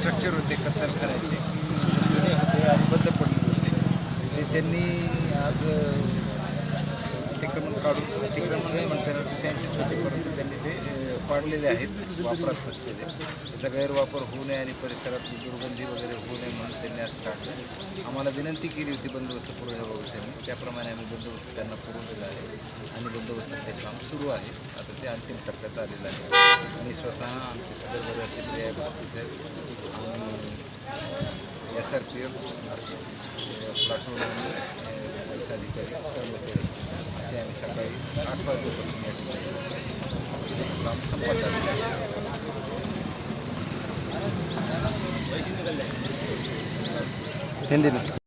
Structure होते कत्तलखान्याचे जुने होते आणि बंद पडले होते ते त्यांनी आज अतिक्रमण नाही म्हणता येणार ते त्यांचेच होते, परंतु त्यांनी ते पाडलेले आहेत वापरात नसलेले. त्याचा गैरवापर होऊ नये आणि परिसरात दुर्गंधी वगैरे होऊ नये म्हणून त्यांनी आज काढलं. आम्हाला विनंती केली होती बंदोबस्त पुरवण्याबाबत त्यांनी, त्याप्रमाणे आम्ही बंदोबस्त त्यांना पुरवलेला आहे आणि बंदोबस्ताचे काम सुरू आहे. आता ते अंतिम टप्प्यात आलेलं आहे. मी स्वतः आमचे सदर वर्गाचे प्रिया भारती साहेब आणि SRPF प्लाटून आणि पोलीस अधिकारी कर्मचारी असे आम्ही सकाळी 8 वाजेपासून या ठिकाणी काम संपत आलेलं आहे. हिंदी में